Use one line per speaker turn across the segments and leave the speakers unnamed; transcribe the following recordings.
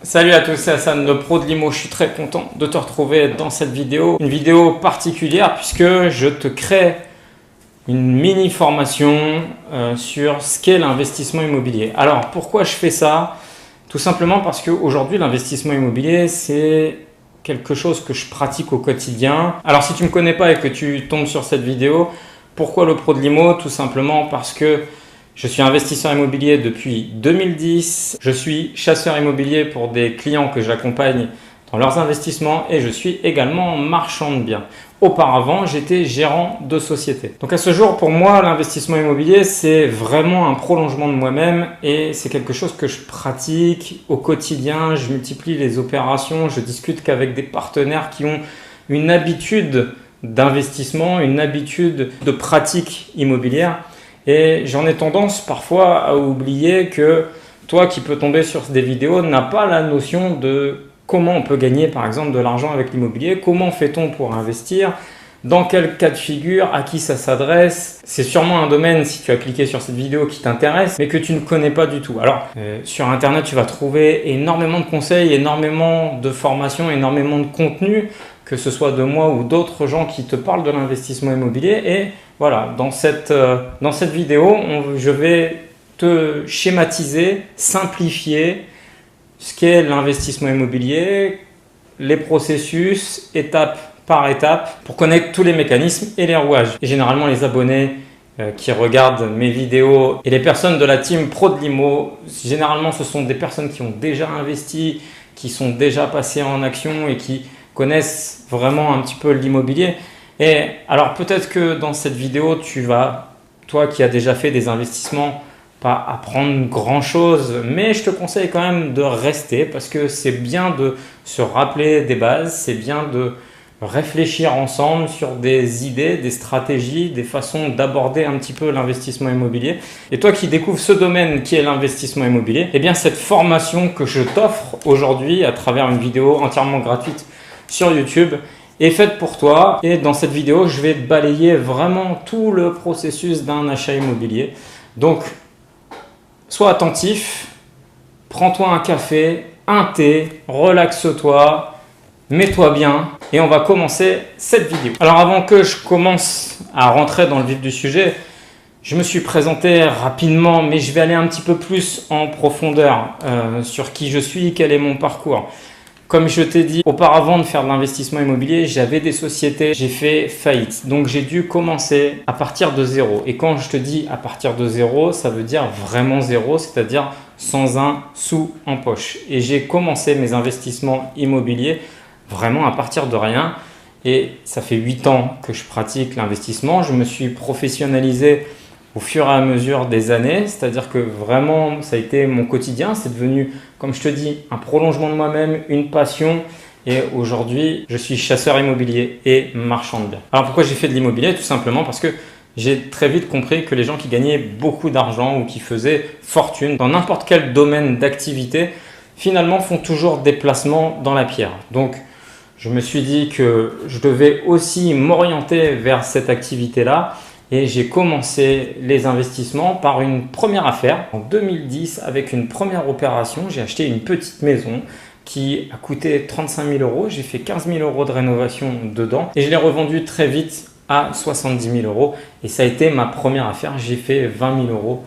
Salut à tous, c'est Hassan, le pro de l'IMO. Je suis très content de te retrouver dans cette vidéo. Une vidéo particulière puisque je te crée une mini formation sur ce qu'est l'investissement immobilier. Alors pourquoi je fais ça? Tout simplement parce qu'aujourd'hui l'investissement immobilier c'est quelque chose que je pratique au quotidien. Alors si tu ne me connais pas et que tu tombes sur cette vidéo, pourquoi le pro de l'IMO? Tout simplement parce que je suis investisseur immobilier depuis 2010. Je suis chasseur immobilier pour des clients que j'accompagne dans leurs investissements et je suis également marchand de biens. Auparavant, j'étais gérant de société. Donc à ce jour, pour moi, l'investissement immobilier, c'est vraiment un prolongement de moi-même et c'est quelque chose que je pratique au quotidien. Je multiplie les opérations, je discute qu'avec des partenaires qui ont une habitude d'investissement, une habitude de pratique immobilière. Et j'en ai tendance parfois à oublier que toi qui peux tomber sur des vidéos n'as pas la notion de comment on peut gagner par exemple de l'argent avec l'immobilier, comment fait-on pour investir, dans quel cas de figure, à qui ça s'adresse. C'est sûrement un domaine, si tu as cliqué sur cette vidéo, qui t'intéresse, mais que tu ne connais pas du tout. Alors, sur Internet, tu vas trouver énormément de conseils, énormément de formations, énormément de contenu, que ce soit de moi ou d'autres gens qui te parlent de l'investissement immobilier. Et voilà, dans cette vidéo, je vais te schématiser, simplifier ce qu'est l'investissement immobilier, les processus, étape par étape, pour connaître tous les mécanismes et les rouages. Et généralement, les abonnés qui regardent mes vidéos et les personnes de la team Pro de l'IMO, généralement, ce sont des personnes qui ont déjà investi, qui sont déjà passées en action et qui connaissent vraiment un petit peu l'immobilier. Et alors peut-être que dans cette vidéo, tu vas, toi qui as déjà fait des investissements, pas apprendre grand chose, mais je te conseille quand même de rester parce que c'est bien de se rappeler des bases, c'est bien de réfléchir ensemble sur des idées, des stratégies, des façons d'aborder un petit peu l'investissement immobilier. Et toi qui découvres ce domaine qui est l'investissement immobilier, eh bien cette formation que je t'offre aujourd'hui à travers une vidéo entièrement gratuite sur YouTube est faite pour toi. Et dans cette vidéo, je vais balayer vraiment tout le processus d'un achat immobilier. Donc, sois attentif, prends-toi un café, un thé, relaxe-toi, mets-toi bien et on va commencer cette vidéo. Alors avant que je commence à rentrer dans le vif du sujet, je me suis présenté rapidement, mais je vais aller un petit peu plus en profondeur sur qui je suis, quel est mon parcours. Comme je t'ai dit, auparavant de faire de l'investissement immobilier, j'avais des sociétés, j'ai fait faillite. Donc j'ai dû commencer à partir de zéro. Et quand je te dis à partir de zéro, ça veut dire vraiment zéro, c'est-à-dire sans un sou en poche. Et j'ai commencé mes investissements immobiliers vraiment à partir de rien. Et ça fait 8 ans que je pratique l'investissement. Je me suis professionnalisé au fur et à mesure des années, c'est-à-dire que vraiment ça a été mon quotidien, c'est devenu, comme je te dis, un prolongement de moi-même, une passion et aujourd'hui je suis chasseur immobilier et marchand de biens. Alors pourquoi j'ai fait de l'immobilier? Tout simplement parce que j'ai très vite compris que les gens qui gagnaient beaucoup d'argent ou qui faisaient fortune dans n'importe quel domaine d'activité finalement font toujours des placements dans la pierre. Donc je me suis dit que je devais aussi m'orienter vers cette activité-là. Et j'ai commencé les investissements par une première affaire en 2010 avec une première opération. J'ai acheté une petite maison qui a coûté 35 000 euros. J'ai fait 15 000 euros de rénovation dedans et je l'ai revendue très vite à 70 000 euros. Et ça a été ma première affaire. J'ai fait 20 000 euros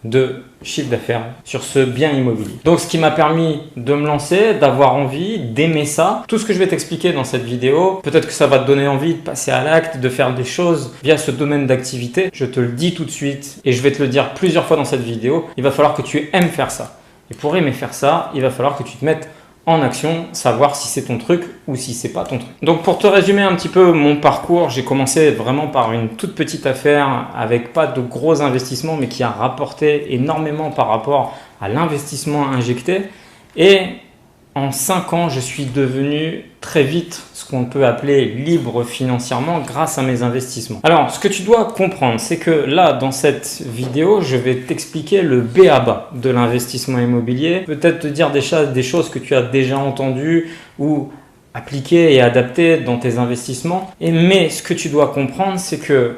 de chiffre d'affaires sur ce bien immobilier. Donc ce qui m'a permis de me lancer, d'avoir envie, d'aimer ça. Tout ce que je vais t'expliquer dans cette vidéo, peut-être que ça va te donner envie de passer à l'acte, de faire des choses via ce domaine d'activité. Je te le dis tout de suite et je vais te le dire plusieurs fois dans cette vidéo. Il va falloir que tu aimes faire ça. Et pour aimer faire ça, il va falloir que tu te mettes en action, savoir si c'est ton truc ou si c'est pas ton truc. Donc pour te résumer un petit peu mon parcours, j'ai commencé vraiment par une toute petite affaire avec pas de gros investissements mais qui a rapporté énormément par rapport à l'investissement injecté. Et en 5 ans, je suis devenu très vite ce qu'on peut appeler libre financièrement grâce à mes investissements. Alors, ce que tu dois comprendre, c'est que là, dans cette vidéo, je vais t'expliquer le b.a.-ba de l'investissement immobilier. Peut-être te dire des choses que tu as déjà entendues ou appliquées et adaptées dans tes investissements. Mais ce que tu dois comprendre, c'est que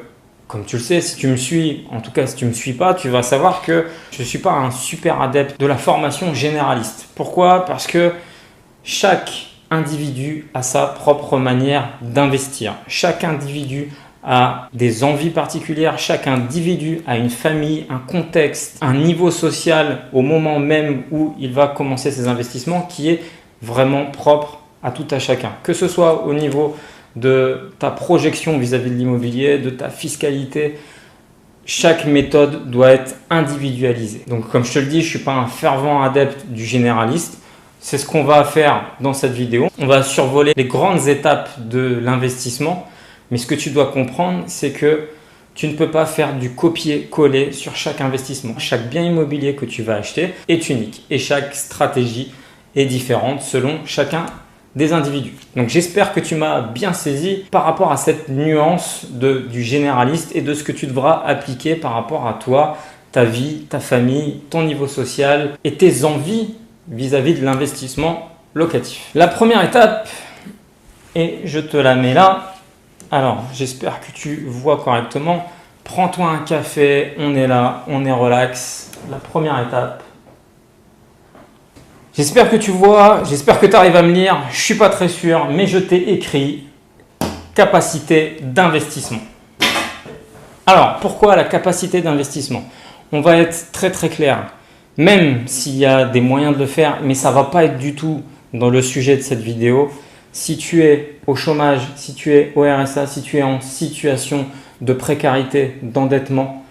comme tu le sais, si tu me suis, en tout cas si tu ne me suis pas, tu vas savoir que je ne suis pas un super adepte de la formation généraliste. Pourquoi? Parce que chaque individu a sa propre manière d'investir. Chaque individu a des envies particulières, chaque individu a une famille, un contexte, un niveau social au moment même où il va commencer ses investissements qui est vraiment propre à tout à chacun. Que ce soit au niveau de ta projection vis-à-vis de l'immobilier, de ta fiscalité, chaque méthode doit être individualisée. Donc comme je te le dis, je ne suis pas un fervent adepte du généraliste. C'est ce qu'on va faire dans cette vidéo. On va survoler les grandes étapes de l'investissement. Mais ce que tu dois comprendre, c'est que tu ne peux pas faire du copier-coller sur chaque investissement. Chaque bien immobilier que tu vas acheter est unique et chaque stratégie est différente selon chacun des individus. Donc j'espère que tu m'as bien saisi par rapport à cette nuance du généraliste et de ce que tu devras appliquer par rapport à toi, ta vie, ta famille, ton niveau social et tes envies vis-à-vis de l'investissement locatif. La première étape, et je te la mets là. Alors, j'espère que tu vois correctement. Prends-toi un café, on est là, on est relax. La première étape. J'espère que tu vois, j'espère que tu arrives à me lire. Je ne suis pas très sûr, mais je t'ai écrit capacité d'investissement. Alors, pourquoi la capacité d'investissement? On va être très très clair. Même s'il y a des moyens de le faire, mais ça ne va pas être du tout dans le sujet de cette vidéo. Si tu es au chômage, si tu es au RSA, si tu es en situation de précarité, d'endettement,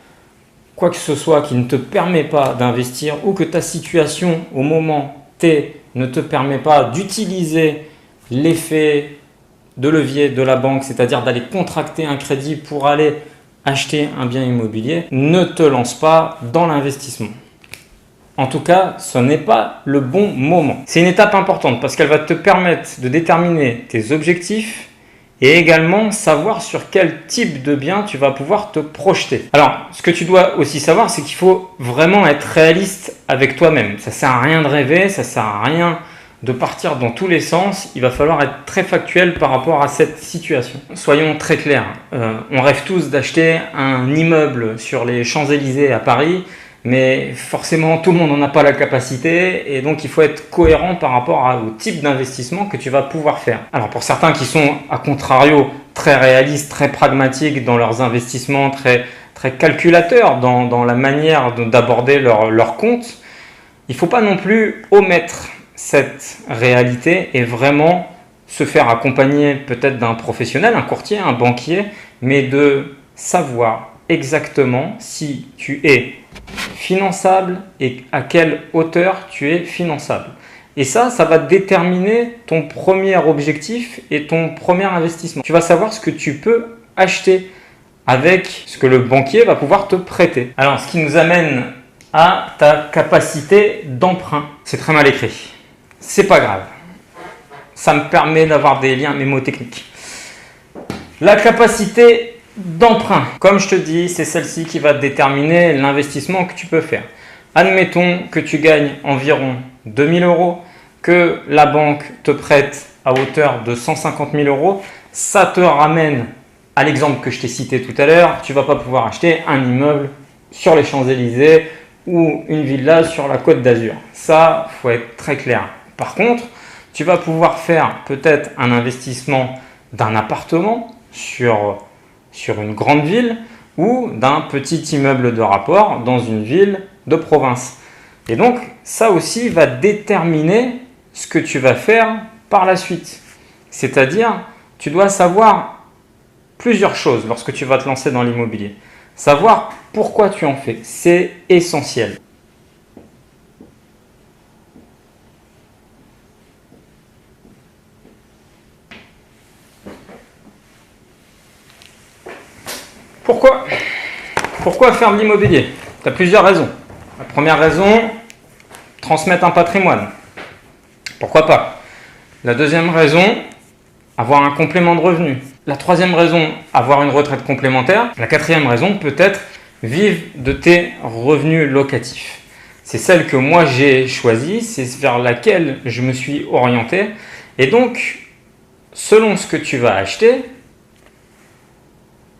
quoi que ce soit qui ne te permet pas d'investir ou que ta situation au moment T ne te permet pas d'utiliser l'effet de levier de la banque, c'est-à-dire d'aller contracter un crédit pour aller acheter un bien immobilier, ne te lance pas dans l'investissement. En tout cas, ce n'est pas le bon moment. C'est une étape importante parce qu'elle va te permettre de déterminer tes objectifs et également savoir sur quel type de bien tu vas pouvoir te projeter. Alors, ce que tu dois aussi savoir, c'est qu'il faut vraiment être réaliste avec toi-même. Ça ne sert à rien de rêver, ça ne sert à rien de partir dans tous les sens. Il va falloir être très factuel par rapport à cette situation. Soyons très clairs. On rêve tous d'acheter un immeuble sur les Champs-Élysées à Paris. Mais forcément, tout le monde n'en a pas la capacité et donc il faut être cohérent par rapport au type d'investissement que tu vas pouvoir faire. Alors pour certains qui sont à contrario très réalistes, très pragmatiques dans leurs investissements, très calculateurs dans la manière d'aborder leur compte, il ne faut pas non plus omettre cette réalité et vraiment se faire accompagner peut-être d'un professionnel, un courtier, un banquier, mais de savoir exactement si tu es finançable et à quelle hauteur tu es finançable. Et ça va déterminer ton premier objectif et ton premier investissement. Tu vas savoir ce que tu peux acheter avec ce que le banquier va pouvoir te prêter. Alors, ce qui nous amène à ta capacité d'emprunt. C'est très mal écrit. C'est pas grave. Ça me permet d'avoir des liens mémotechniques. La capacité d'emprunt, comme je te dis, c'est celle-ci qui va déterminer l'investissement que tu peux faire. Admettons que tu gagnes environ 2000 €, que la banque te prête à hauteur de 150 000 €. Ça te ramène à l'exemple que je t'ai cité tout à l'heure. Tu ne vas pas pouvoir acheter un immeuble sur les Champs-Élysées ou une villa sur la Côte d'Azur. Ça, il faut être très clair. Par contre, tu vas pouvoir faire peut-être un investissement d'un appartement sur une grande ville ou d'un petit immeuble de rapport dans une ville de province. Et donc, ça aussi va déterminer ce que tu vas faire par la suite. C'est-à-dire, tu dois savoir plusieurs choses lorsque tu vas te lancer dans l'immobilier. Savoir pourquoi tu en fais, c'est essentiel. Pourquoi faire de l'immobilier? Tu as plusieurs raisons. La première raison, transmettre un patrimoine. Pourquoi pas? La deuxième raison, avoir un complément de revenu. La troisième raison, avoir une retraite complémentaire. La quatrième raison, peut-être vivre de tes revenus locatifs. C'est celle que moi j'ai choisie, c'est vers laquelle je me suis orienté. Et donc, selon ce que tu vas acheter,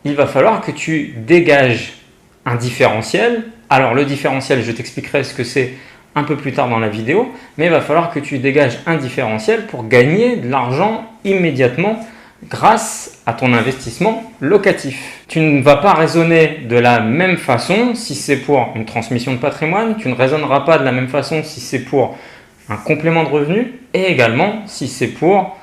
il va falloir que tu dégages un différentiel. Alors le différentiel, je t'expliquerai ce que c'est un peu plus tard dans la vidéo, mais il va falloir que tu dégages un différentiel pour gagner de l'argent immédiatement grâce à ton investissement locatif. Tu ne vas pas raisonner de la même façon si c'est pour une transmission de patrimoine, tu ne raisonneras pas de la même façon si c'est pour un complément de revenu et également si c'est pour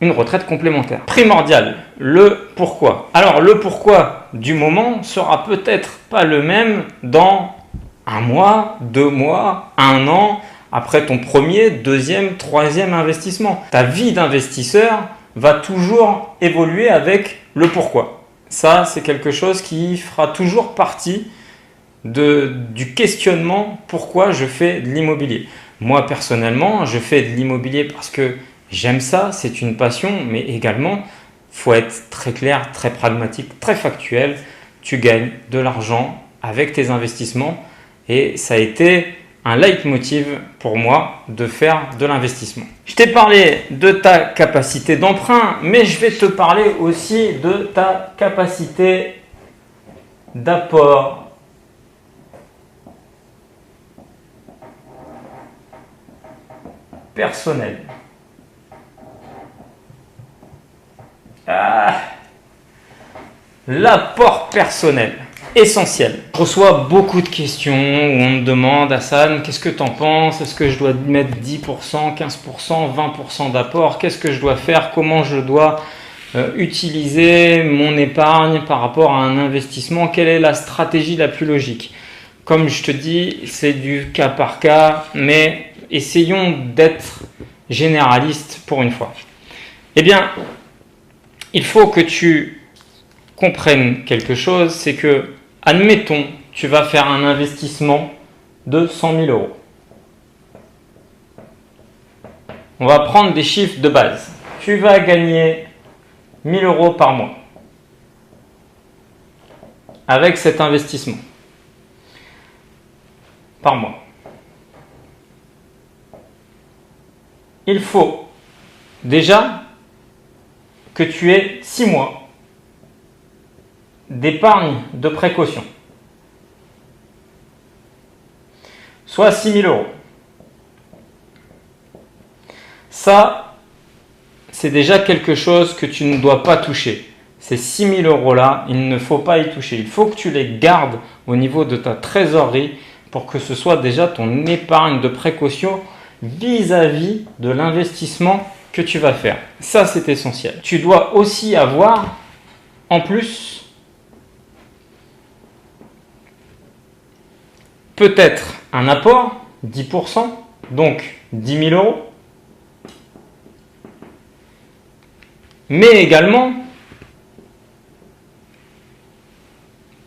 une retraite complémentaire. Primordial, le pourquoi. Alors le pourquoi du moment sera peut-être pas le même dans un mois, 2 mois, 1 an, après ton premier, deuxième, troisième investissement. Ta vie d'investisseur va toujours évoluer avec le pourquoi. Ça, c'est quelque chose qui fera toujours partie du questionnement pourquoi je fais de l'immobilier. Moi, personnellement, je fais de l'immobilier parce que j'aime ça, c'est une passion, mais également, il faut être très clair, très pragmatique, très factuel. Tu gagnes de l'argent avec tes investissements et ça a été un leitmotiv pour moi de faire de l'investissement. Je t'ai parlé de ta capacité d'emprunt, mais je vais te parler aussi de ta capacité d'apport. Personnel. L'apport personnel, essentiel. Je reçois beaucoup de questions où on me demande: Hassan, qu'est-ce que tu en penses? Est-ce que je dois mettre 10%, 15%, 20% d'apport? Qu'est-ce que je dois faire? Comment je dois utiliser mon épargne par rapport à un investissement? Quelle est la stratégie la plus logique? Comme je te dis, c'est du cas par cas, mais essayons d'être généraliste pour une fois. Eh bien, il faut que tu comprennes quelque chose, c'est que, admettons, tu vas faire un investissement de 100 000 euros. On va prendre des chiffres de base. Tu vas gagner 1 000 euros par mois avec cet investissement. Par mois. Il faut déjà que tu aies 6 mois d'épargne de précaution, soit 6 000 euros. Ça, c'est déjà quelque chose que tu ne dois pas toucher. Ces 6 000 euros-là, il ne faut pas y toucher. Il faut que tu les gardes au niveau de ta trésorerie pour que ce soit déjà ton épargne de précaution vis-à-vis de l'investissement que tu vas faire. Ça, c'est essentiel. Tu dois aussi avoir, en plus, peut-être un apport, 10%, donc 10 000 euros, mais également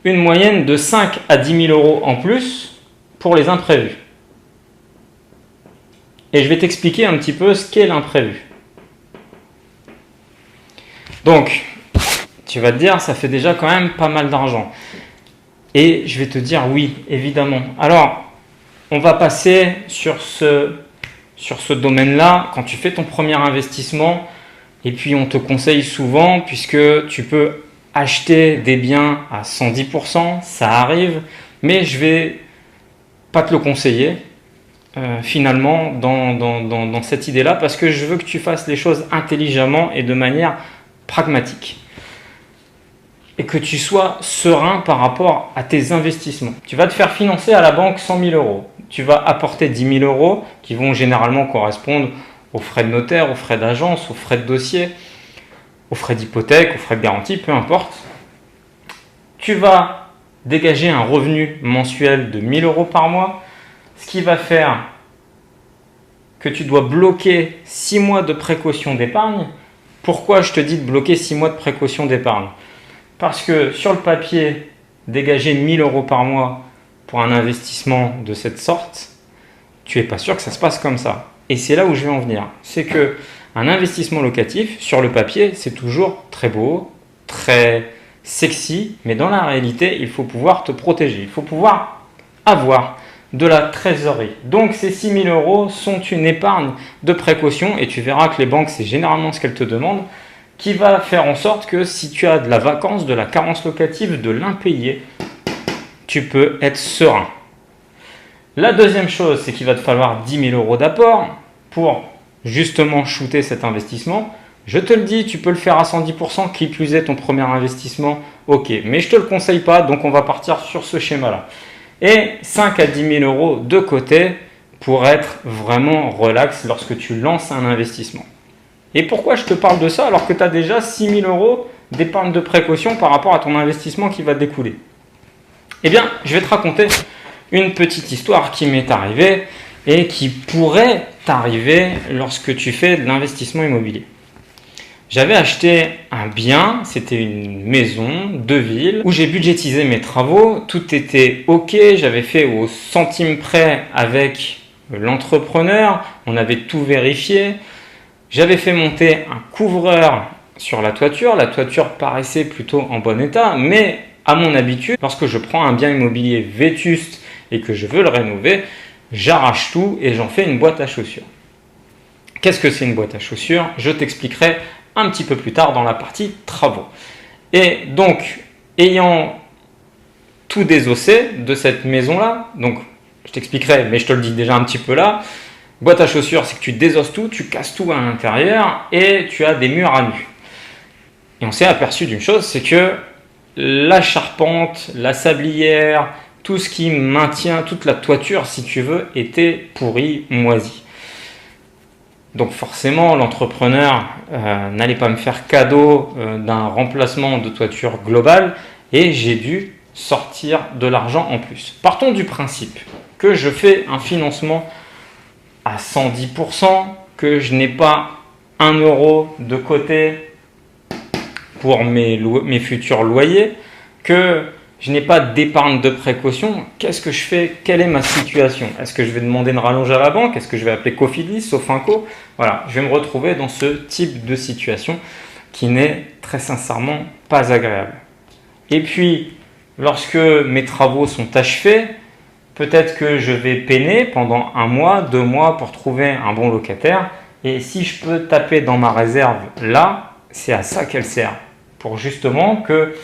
une moyenne de 5 à 10 000 euros en plus pour les imprévus. Et je vais t'expliquer un petit peu ce qu'est l'imprévu. Donc, tu vas te dire, ça fait déjà quand même pas mal d'argent. Et je vais te dire oui, évidemment. Alors, on va passer sur ce domaine-là quand tu fais ton premier investissement. Et puis, on te conseille souvent, puisque tu peux acheter des biens à 110%, ça arrive, mais je vais pas te le conseiller. Finalement dans cette idée-là, parce que je veux que tu fasses les choses intelligemment et de manière pragmatique et que tu sois serein par rapport à tes investissements. Tu vas te faire financer à la banque 100 000 euros. Tu vas apporter 10 000 euros qui vont généralement correspondre aux frais de notaire, aux frais d'agence, aux frais de dossier, aux frais d'hypothèque, aux frais de garantie, peu importe. Tu vas dégager un revenu mensuel de 1 000 euros par mois, ce qui va faire que tu dois bloquer 6 mois de précaution d'épargne. Pourquoi je te dis de bloquer 6 mois de précaution d'épargne? Parce que sur le papier, dégager 1 000 euros par mois pour un investissement de cette sorte, tu n'es pas sûr que ça se passe comme ça. Et c'est là où je vais en venir. C'est que un investissement locatif, sur le papier, c'est toujours très beau, très sexy, mais dans la réalité, il faut pouvoir te protéger. Il faut pouvoir avoir de la trésorerie. Donc ces 6 000 euros sont une épargne de précaution et tu verras que les banques, c'est généralement ce qu'elles te demandent. qui va faire en sorte que si tu as de la vacance, de la carence locative, de l'impayé, tu peux être serein. La deuxième chose, c'est qu'il va te falloir 10 000 € d'apport pour justement shooter cet investissement. Je te le dis, tu peux le faire à 110%, qui plus est ton premier investissement, ok. Mais je ne te le conseille pas, donc on va partir sur ce schéma-là. Et 5 à 10 000 € de côté pour être vraiment relax lorsque tu lances un investissement. Et pourquoi je te parle de ça alors que tu as déjà 6 000 € d'épargne de précaution par rapport à ton investissement qui va découler? Eh bien, je vais te raconter une petite histoire qui m'est arrivée et qui pourrait t'arriver lorsque tu fais de l'investissement immobilier. J'avais acheté un bien, c'était une maison de ville où j'ai budgétisé mes travaux, tout était ok, j'avais fait au centime près avec l'entrepreneur, on avait tout vérifié, j'avais fait monter un couvreur sur la toiture paraissait plutôt en bon état, mais à mon habitude, lorsque je prends un bien immobilier vétuste et que je veux le rénover, j'arrache tout et j'en fais une boîte à chaussures. Qu'est-ce que c'est une boîte à chaussures? Je t'expliquerai un petit peu plus tard dans la partie travaux. Et donc, ayant tout désossé de cette maison-là, donc je t'expliquerai, mais je te le dis déjà un petit peu là, boîte à chaussures, c'est que tu désosses tout, tu casses tout à l'intérieur et tu as des murs à nu. Et on s'est aperçu d'une chose, c'est que la charpente, la sablière, tout ce qui maintient, toute la toiture, si tu veux, était pourri, moisi. Donc forcément, l'entrepreneur n'allait pas me faire cadeau d'un remplacement de toiture globale et j'ai dû sortir de l'argent en plus. Partons du principe que je fais un financement à 110%, que je n'ai pas 1 € de côté pour mes futurs loyers, que je n'ai pas d'épargne de précaution. Qu'est-ce que je fais? Quelle est ma situation? Est-ce que je vais demander une rallonge à la banque? Est-ce que je vais appeler Cofidis, Sofinco? Voilà, je vais me retrouver dans ce type de situation qui n'est très sincèrement pas agréable. Et puis, lorsque mes travaux sont achevés, peut-être que je vais peiner pendant 1 mois, 2 mois pour trouver un bon locataire. Et si je peux taper dans ma réserve là, c'est à ça qu'elle sert. Pour justement que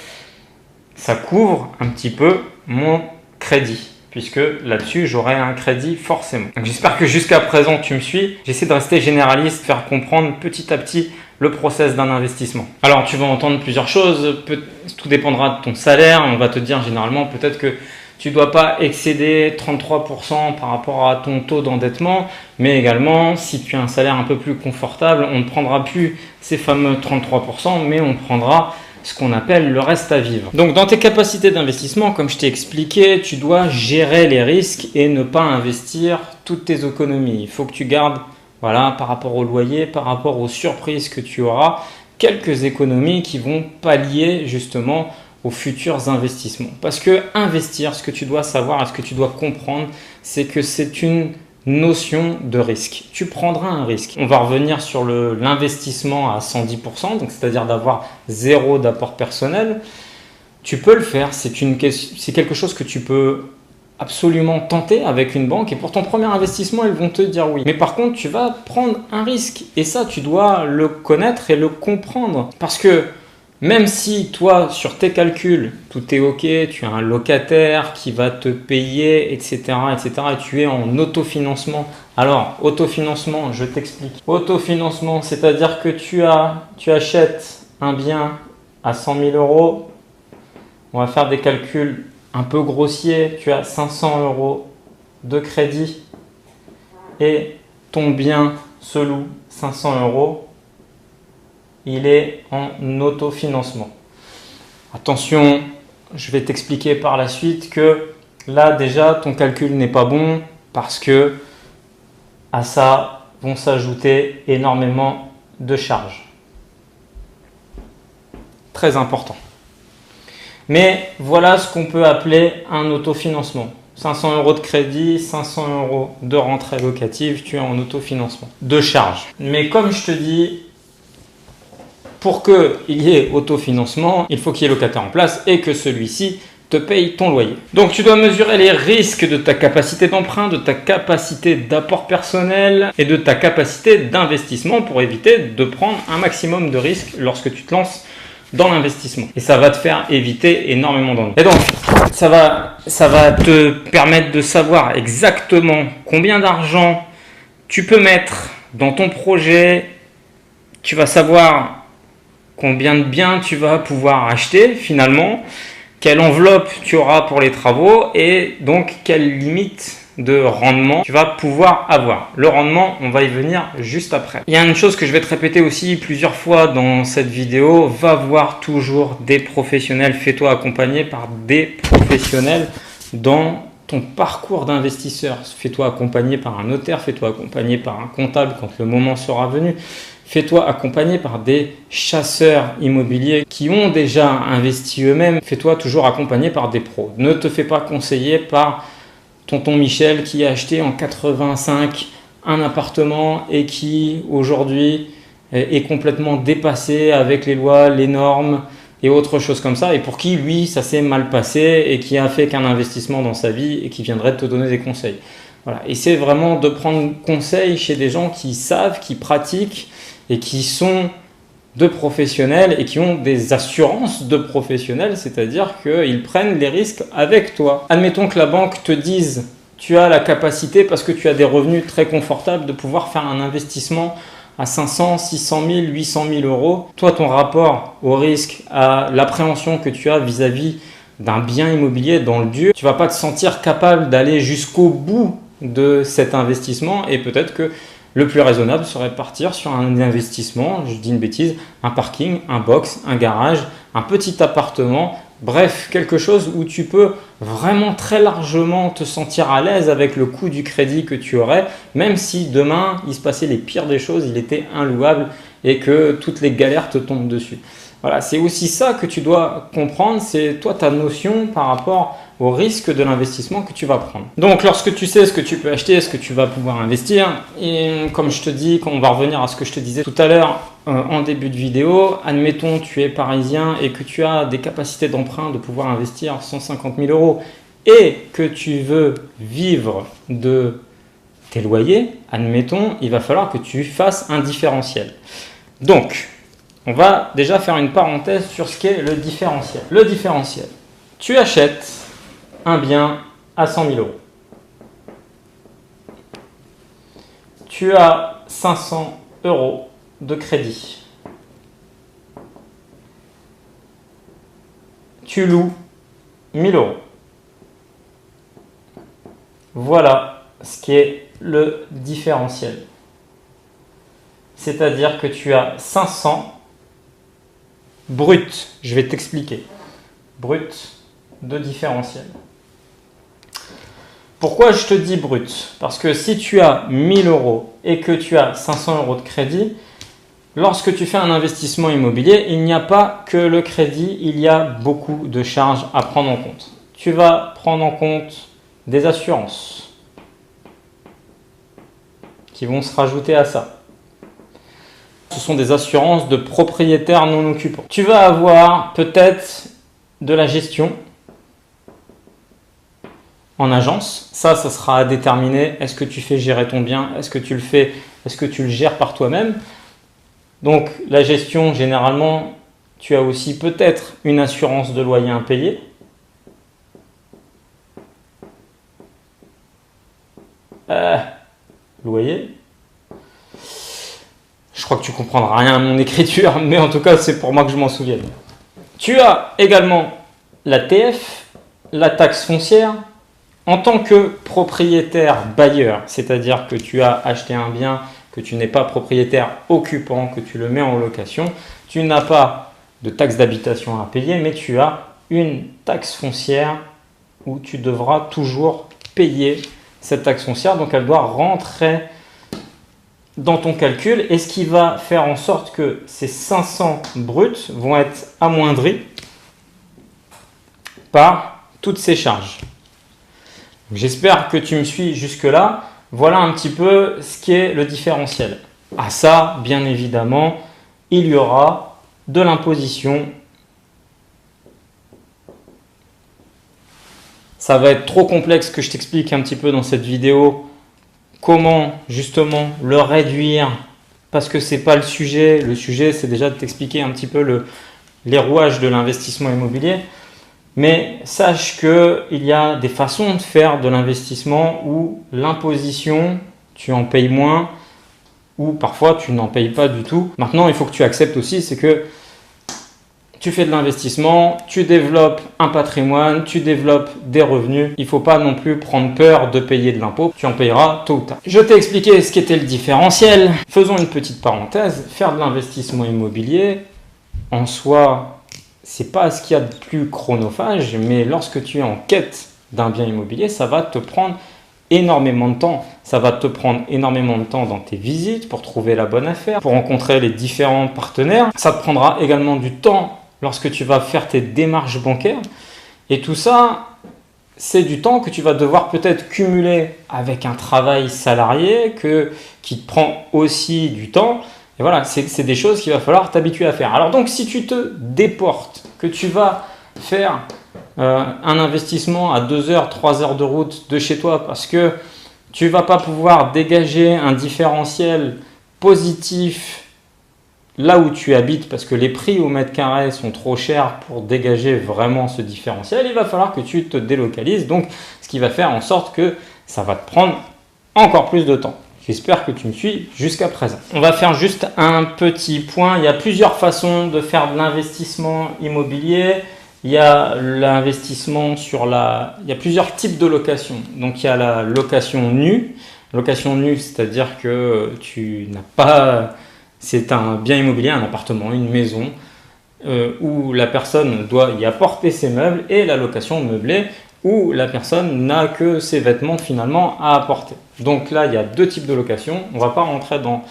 ça couvre un petit peu mon crédit, puisque là-dessus, j'aurai un crédit forcément. J'espère que jusqu'à présent, tu me suis. J'essaie de rester généraliste, faire comprendre petit à petit le process d'un investissement. Alors, tu vas entendre plusieurs choses. Tout dépendra de ton salaire. On va te dire généralement peut-être que tu ne dois pas excéder 33% par rapport à ton taux d'endettement, mais également, si tu as un salaire un peu plus confortable, on ne prendra plus ces fameux 33%, mais on prendra ce qu'on appelle le reste à vivre. Donc dans tes capacités d'investissement, comme je t'ai expliqué, tu dois gérer les risques et ne pas investir toutes tes économies. Il faut que tu gardes, voilà, par rapport au loyer, par rapport aux surprises que tu auras, quelques économies qui vont pallier justement aux futurs investissements. Parce que investir, ce que tu dois savoir et ce que tu dois comprendre, c'est que c'est une notion de risque. Tu prendras un risque. On va revenir sur l'investissement à 110%, donc c'est-à-dire d'avoir 0 d'apport personnel. Tu peux le faire, c'est quelque chose que tu peux absolument tenter avec une banque et pour ton premier investissement, ils vont te dire oui. Mais par contre, tu vas prendre un risque et ça, tu dois le connaître et le comprendre parce que même si toi, sur tes calculs, tout est OK, tu as un locataire qui va te payer, etc., et tu es en autofinancement. Alors, autofinancement, je t'explique. Autofinancement, c'est-à-dire que tu achètes un bien à 100 000 €. On va faire des calculs un peu grossiers. Tu as 500 € de crédit et ton bien se loue 500 €. Il est en autofinancement. Attention, je vais t'expliquer par la suite que là déjà ton calcul n'est pas bon parce que à ça vont s'ajouter énormément de charges. Très important. Mais voilà ce qu'on peut appeler un autofinancement. 500 € de crédit, 500 € de rentrée locative, tu es en autofinancement. De charges. Mais comme je te dis, pour qu'il y ait autofinancement, il faut qu'il y ait locataire en place et que celui-ci te paye ton loyer. Donc tu dois mesurer les risques de ta capacité d'emprunt, de ta capacité d'apport personnel et de ta capacité d'investissement pour éviter de prendre un maximum de risques lorsque tu te lances dans l'investissement. Et ça va te faire éviter énormément d'ennuis. Et donc, ça va te permettre de savoir exactement combien d'argent tu peux mettre dans ton projet. Tu vas savoir combien de biens tu vas pouvoir acheter finalement, quelle enveloppe tu auras pour les travaux et donc quelle limite de rendement tu vas pouvoir avoir. Le rendement, on va y venir juste après. Il y a une chose que je vais te répéter aussi plusieurs fois dans cette vidéo, va voir toujours des professionnels, fais-toi accompagner par des professionnels dans ton parcours d'investisseur. Fais-toi accompagner par un notaire, fais-toi accompagner par un comptable quand le moment sera venu. Fais-toi accompagner par des chasseurs immobiliers qui ont déjà investi eux-mêmes. Fais-toi toujours accompagner par des pros. Ne te fais pas conseiller par tonton Michel qui a acheté en 85 un appartement et qui aujourd'hui est complètement dépassé avec les lois, les normes et autre chose comme ça, et pour qui lui ça s'est mal passé et qui a fait qu'un investissement dans sa vie et qui viendrait te donner des conseils. Voilà. Et c'est vraiment de prendre conseil chez des gens qui savent, qui pratiquent et qui sont de professionnels et qui ont des assurances de professionnels, c'est-à-dire qu'ils prennent les risques avec toi. Admettons que la banque te dise tu as la capacité, parce que tu as des revenus très confortables, de pouvoir faire un investissement à 500, 600 000, 800 000 euros. Toi, ton rapport au risque, à l'appréhension que tu as vis-à-vis d'un bien immobilier dans le dur, tu ne vas pas te sentir capable d'aller jusqu'au bout de cet investissement et peut-être que le plus raisonnable serait de partir sur un investissement, je dis une bêtise, un parking, un box, un garage, un petit appartement, bref, quelque chose où tu peux vraiment très largement te sentir à l'aise avec le coût du crédit que tu aurais, même si demain il se passait les pires des choses, il était inlouable et que toutes les galères te tombent dessus. Voilà, c'est aussi ça que tu dois comprendre, c'est toi ta notion par rapport au risque de l'investissement que tu vas prendre. Donc lorsque tu sais ce que tu peux acheter, ce que tu vas pouvoir investir, et comme je te dis, quand on va revenir à ce que je te disais tout à l'heure en début de vidéo, admettons tu es parisien et que tu as des capacités d'emprunt de pouvoir investir 150 000 euros et que tu veux vivre de tes loyers, admettons, il va falloir que tu fasses un différentiel. Donc, on va déjà faire une parenthèse sur ce qu'est le différentiel. Le différentiel, tu achètes un bien à 100 000 euros. Tu as 500 euros de crédit. Tu loues 1000 euros. Voilà ce qui est le différentiel. C'est-à-dire que tu as 500 brut, je vais t'expliquer, brut de différentiel. Pourquoi je te dis brut? Parce que si tu as 1000 euros et que tu as 500 euros de crédit, lorsque tu fais un investissement immobilier, il n'y a pas que le crédit, il y a beaucoup de charges à prendre en compte. Tu vas prendre en compte des assurances qui vont se rajouter à ça. Ce sont des assurances de propriétaires non occupants. Tu vas avoir peut-être de la gestion en agence. Ça sera à déterminer. Est-ce que tu fais gérer ton bien? Est-ce que tu le gères par toi-même? Donc la gestion, généralement, tu as aussi peut-être une assurance de loyer impayé. Loyer. Je crois que tu ne comprendras rien à mon écriture, mais en tout cas, c'est pour moi que je m'en souvienne. Tu as également la TF, la taxe foncière. En tant que propriétaire bailleur, c'est-à-dire que tu as acheté un bien, que tu n'es pas propriétaire occupant, que tu le mets en location, tu n'as pas de taxe d'habitation à payer, mais tu as une taxe foncière où tu devras toujours payer cette taxe foncière. Donc, elle doit rentrer dans ton calcul et ce qui va faire en sorte que ces 500 bruts vont être amoindris par toutes ces charges. J'espère que tu me suis jusque-là. Voilà un petit peu ce qu'est le différentiel. À ça, bien évidemment, il y aura de l'imposition ça va être trop complexe que je t'explique un petit peu dans cette vidéo comment justement le réduire, parce que c'est pas le sujet. Le sujet, c'est déjà de t'expliquer un petit peu les rouages de l'investissement immobilier. Mais sache qu'il y a des façons de faire de l'investissement où l'imposition, tu en payes moins, ou parfois tu n'en payes pas du tout. Maintenant, il faut que tu acceptes aussi, c'est que tu fais de l'investissement, tu développes un patrimoine, tu développes des revenus. Il ne faut pas non plus prendre peur de payer de l'impôt. Tu en payeras tôt ou tard. Je t'ai expliqué ce qu'était le différentiel. Faisons une petite parenthèse. Faire de l'investissement immobilier, en soi, c'est pas ce qu'il y a de plus chronophage, mais lorsque tu es en quête d'un bien immobilier, ça va te prendre énormément de temps. Ça va te prendre énormément de temps dans tes visites pour trouver la bonne affaire, pour rencontrer les différents partenaires. Ça te prendra également du temps lorsque tu vas faire tes démarches bancaires. Et tout ça, c'est du temps que tu vas devoir peut-être cumuler avec un travail salarié qui te prend aussi du temps. Et voilà, c'est des choses qu'il va falloir t'habituer à faire. Alors donc, si tu te déportes, que tu vas faire un investissement à 2 heures, 3 heures de route de chez toi parce que tu ne vas pas pouvoir dégager un différentiel positif là où tu habites parce que les prix au mètre carré sont trop chers pour dégager vraiment ce différentiel, il va falloir que tu te délocalises. Donc, ce qui va faire en sorte que ça va te prendre encore plus de temps. J'espère que tu me suis jusqu'à présent. On va faire juste un petit point. Il y a plusieurs façons de faire de l'investissement immobilier. Il y a l'investissement il y a plusieurs types de location. Donc, il y a la location nue. Location nue, c'est-à-dire que tu n'as pas... C'est un bien immobilier, un appartement, une maison, où la personne doit y apporter ses meubles, et la location meublée, où la personne n'a que ses vêtements finalement à apporter. Donc là, il y a deux types de location. On ne va pas rentrer dans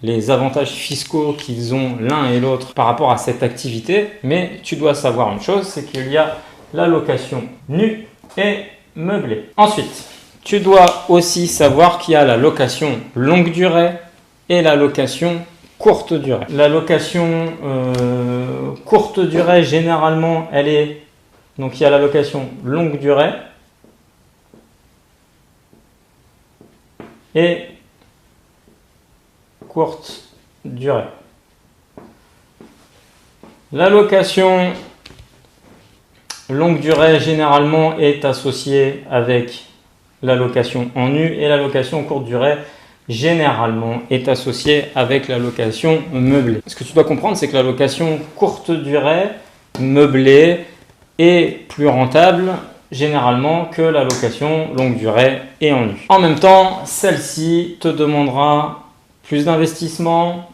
les avantages fiscaux qu'ils ont l'un et l'autre par rapport à cette activité, mais tu dois savoir une chose, c'est qu'il y a la location nue et meublée. Ensuite, tu dois aussi savoir qu'il y a la location longue durée et la location courte durée. La location courte durée, généralement, donc il y a la location longue durée et courte durée. La location longue durée, généralement, est associée avec la location en nu, et la location courte durée, généralement, est associée avec la location meublée. Ce que tu dois comprendre, c'est que la location courte durée, meublée, est plus rentable généralement que la location longue durée et en nu. En même temps, celle-ci te demandera plus d'investissement,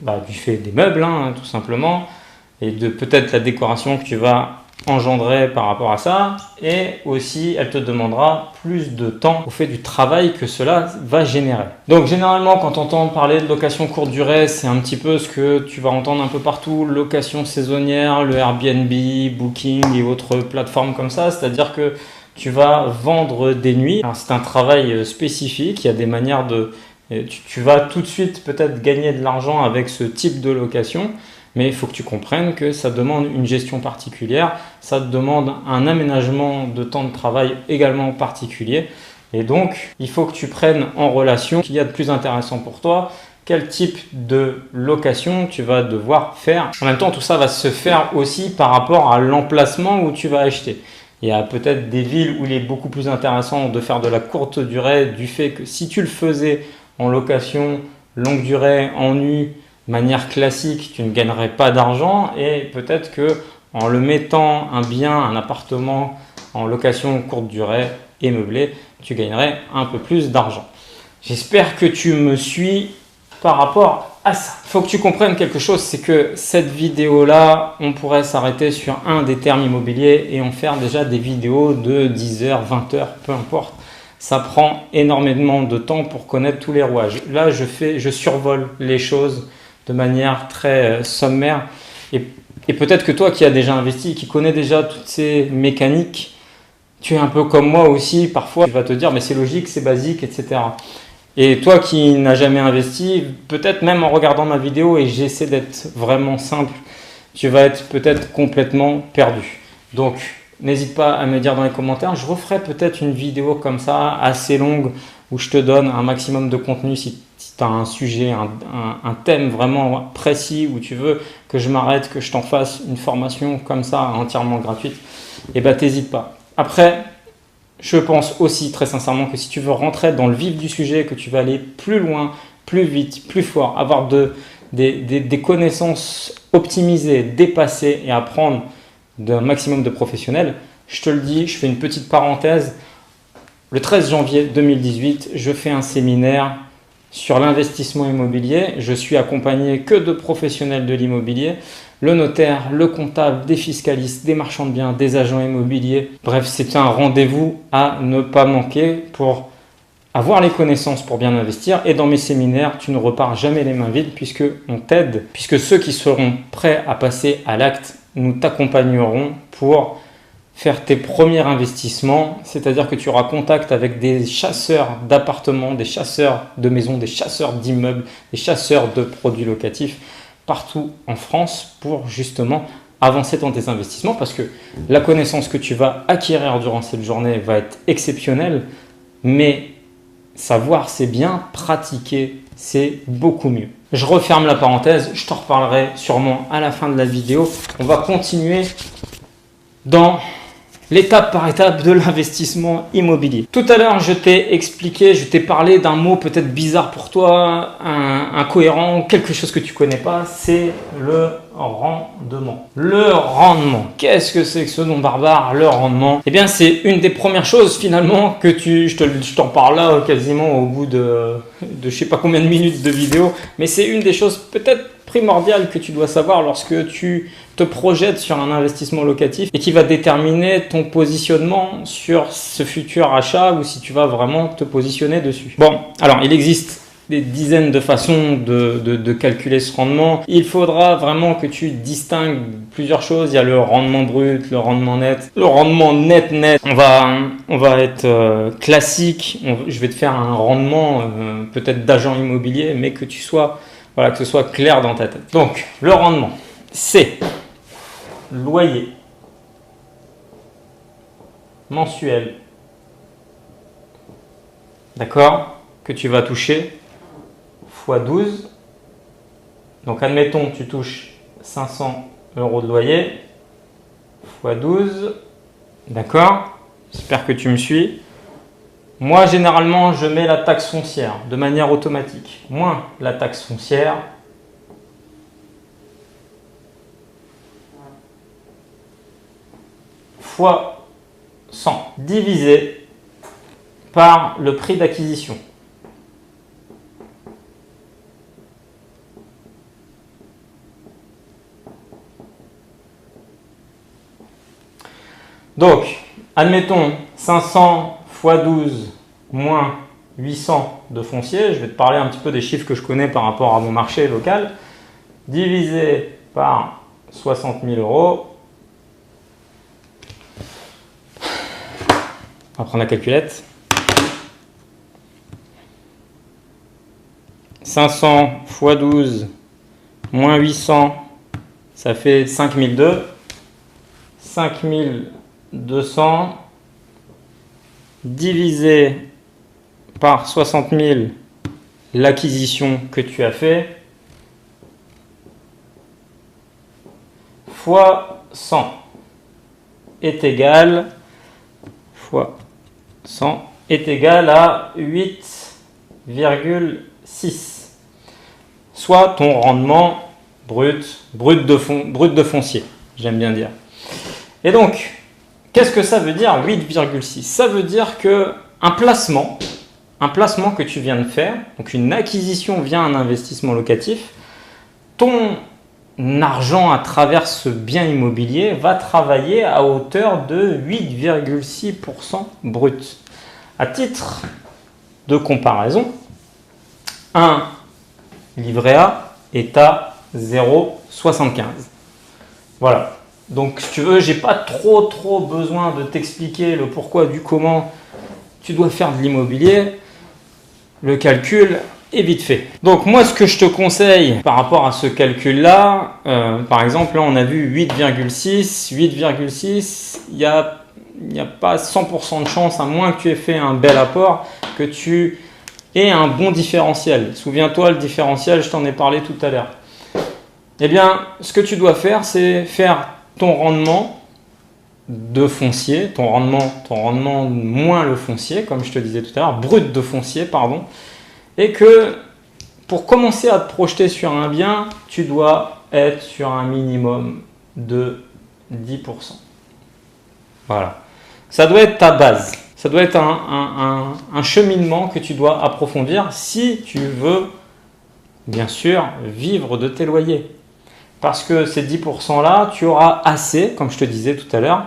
du fait des meubles, tout simplement, et de peut-être la décoration que tu vas engendrer par rapport à ça, et aussi elle te demandera plus de temps au fait du travail que cela va générer. Donc généralement, quand on entend parler de location courte durée, c'est un petit peu ce que tu vas entendre un peu partout, location saisonnière, le Airbnb, Booking et autres plateformes comme ça, c'est-à-dire que tu vas vendre des nuits. Alors c'est un travail spécifique, il y a des manières tu vas tout de suite peut-être gagner de l'argent avec ce type de location, mais il faut que tu comprennes que ça demande une gestion particulière, ça te demande un aménagement de temps de travail également particulier. Et donc, il faut que tu prennes en relation ce qu'il y a de plus intéressant pour toi, quel type de location tu vas devoir faire. En même temps, tout ça va se faire aussi par rapport à l'emplacement où tu vas acheter. Il y a peut-être des villes où il est beaucoup plus intéressant de faire de la courte durée, du fait que si tu le faisais en location longue durée, en nu, manière classique, tu ne gagnerais pas d'argent, et peut-être que en le mettant un appartement en location courte durée et meublé, tu gagnerais un peu plus d'argent. J'espère que tu me suis par rapport à ça. Il faut que tu comprennes quelque chose, c'est que cette vidéo-là, on pourrait s'arrêter sur un des termes immobiliers et en faire déjà des vidéos de 10 heures, 20 heures, peu importe. Ça prend énormément de temps pour connaître tous les rouages. Là, je survole les choses de manière très sommaire, et peut-être que toi qui as déjà investi, qui connais déjà toutes ces mécaniques, tu es un peu comme moi aussi, parfois tu vas te dire mais c'est logique, c'est basique, etc. Et toi qui n'as jamais investi, peut-être même en regardant ma vidéo, et j'essaie d'être vraiment simple, tu vas être peut-être complètement perdu. Donc n'hésite pas à me dire dans les commentaires. Je referai peut-être une vidéo comme ça, assez longue, où je te donne un maximum de contenu si tu as un sujet, un thème vraiment précis où tu veux que je m'arrête, que je t'en fasse une formation comme ça, entièrement gratuite, et ben t'hésites pas. Après, je pense aussi très sincèrement que si tu veux rentrer dans le vif du sujet, que tu vas aller plus loin, plus vite, plus fort, avoir des connaissances optimisées, dépassées et apprendre d'un maximum de professionnels, je te le dis, je fais une petite parenthèse. Le 13 janvier 2018, je fais un séminaire sur l'investissement immobilier. Je suis accompagné que de professionnels de l'immobilier, le notaire, le comptable, des fiscalistes, des marchands de biens, des agents immobiliers. Bref, c'est un rendez-vous à ne pas manquer pour avoir les connaissances pour bien investir. Et dans mes séminaires, tu ne repars jamais les mains vides puisque on t'aide, puisque ceux qui seront prêts à passer à l'acte, nous t'accompagnerons pour faire tes premiers investissements, c'est-à-dire que tu auras contact avec des chasseurs d'appartements, des chasseurs de maisons, des chasseurs d'immeubles, des chasseurs de produits locatifs partout en France pour justement avancer dans tes investissements parce que la connaissance que tu vas acquérir durant cette journée va être exceptionnelle, mais savoir c'est bien, pratiquer c'est beaucoup mieux. Je referme la parenthèse, je t'en reparlerai sûrement à la fin de la vidéo. On va continuer dans l'étape par étape de l'investissement immobilier. Tout à l'heure, je t'ai expliqué, je t'ai parlé d'un mot peut-être bizarre pour toi, incohérent, quelque chose que tu ne connais pas, c'est le rendement. Le rendement, qu'est-ce que c'est que ce nom barbare, le rendement? Eh bien, c'est une des premières choses finalement que je t'en parle là quasiment au bout de je sais pas combien de minutes de vidéo, mais c'est une des choses peut-être primordiales que tu dois savoir lorsque tu te projettes sur un investissement locatif et qui va déterminer ton positionnement sur ce futur achat ou si tu vas vraiment te positionner dessus. Bon, alors il existe des dizaines de façons de calculer ce rendement. Il faudra vraiment que tu distingues plusieurs choses. Il y a le rendement brut, le rendement net. Le rendement net, on va être classique. Je vais te faire un rendement peut-être d'agent immobilier, mais que voilà, que ce soit clair dans ta tête. Donc, le rendement, c'est loyer mensuel, d'accord, que tu vas toucher fois 12. Donc, admettons, tu touches 500 € de loyer fois 12, d'accord, j'espère que tu me suis. Moi, généralement, je mets la taxe foncière de manière automatique. Moins la taxe foncière fois 100 divisé par le prix d'acquisition. Donc, admettons 500 fois 12 moins 800 de foncier, je vais te parler un petit peu des chiffres que je connais par rapport à mon marché local, divisé par 60 000 €. On va prendre la calculette. 500 fois 12 moins 800, ça fait 5002. 5200 divisé par 60 000, l'acquisition que tu as fait, fois 100 est égal, fois 100 est égal à 8,6, soit ton rendement brut de foncier, j'aime bien dire. Et donc, qu'est-ce que ça veut dire 8,6? Ça veut dire que un placement que tu viens de faire, donc une acquisition via un investissement locatif, ton argent à travers ce bien immobilier va travailler à hauteur de 8,6% brut. À titre de comparaison, un livret A est à 0,75. Voilà. Donc, si tu veux, j'ai pas trop besoin de t'expliquer le pourquoi du comment tu dois faire de l'immobilier. Le calcul et vite fait. Donc moi, ce que je te conseille par rapport à ce calcul-là, par exemple, là on a vu 8,6, 8,6, il n'y a pas 100% de chance, à moins que tu aies fait un bel apport, que tu aies un bon différentiel. Souviens-toi, le différentiel, je t'en ai parlé tout à l'heure. Eh bien, ce que tu dois faire, c'est faire ton rendement de foncier, ton rendement moins le foncier, comme je te disais tout à l'heure, brut de foncier, pardon, et que pour commencer à te projeter sur un bien, tu dois être sur un minimum de 10%. Voilà. Ça doit être ta base. Ça doit être un cheminement que tu dois approfondir si tu veux, bien sûr, vivre de tes loyers. Parce que ces 10%-là, tu auras assez, comme je te disais tout à l'heure.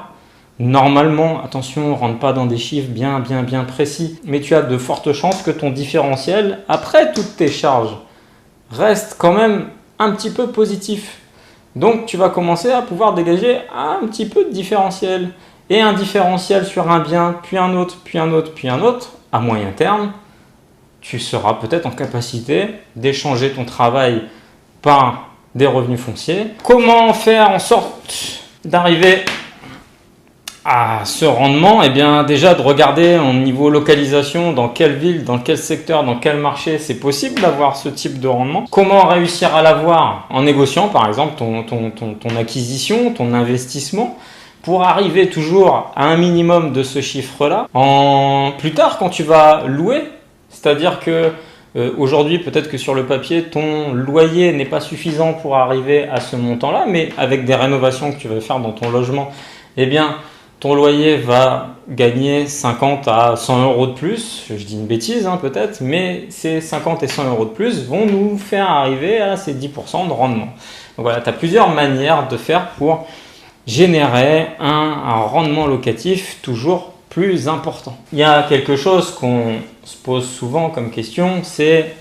Normalement, attention, on ne rentre pas dans des chiffres bien précis, mais tu as de fortes chances que ton différentiel, après toutes tes charges, reste quand même un petit peu positif. Donc, tu vas commencer à pouvoir dégager un petit peu de différentiel. Et un différentiel sur un bien, puis un autre, puis un autre, puis un autre, à moyen terme, tu seras peut-être en capacité d'échanger ton travail par des revenus fonciers. Comment faire en sorte d'arriver à ce rendement? Eh bien, déjà de regarder au niveau localisation, dans quelle ville, dans quel secteur, dans quel marché c'est possible d'avoir ce type de rendement. Comment réussir à l'avoir? En négociant par exemple ton acquisition, ton investissement, pour arriver toujours à un minimum de ce chiffre-là. Plus tard, quand tu vas louer, c'est-à-dire que aujourd'hui, peut-être que sur le papier, ton loyer n'est pas suffisant pour arriver à ce montant-là, mais avec des rénovations que tu vas faire dans ton logement, eh bien, ton loyer va gagner 50 à 100 euros de plus. Je dis une bêtise, hein, peut-être, mais ces 50 et 100 euros de plus vont nous faire arriver à ces 10% de rendement. Donc voilà, tu as plusieurs manières de faire pour générer un rendement locatif toujours plus important. Il y a quelque chose qu'on se pose souvent comme question, c'est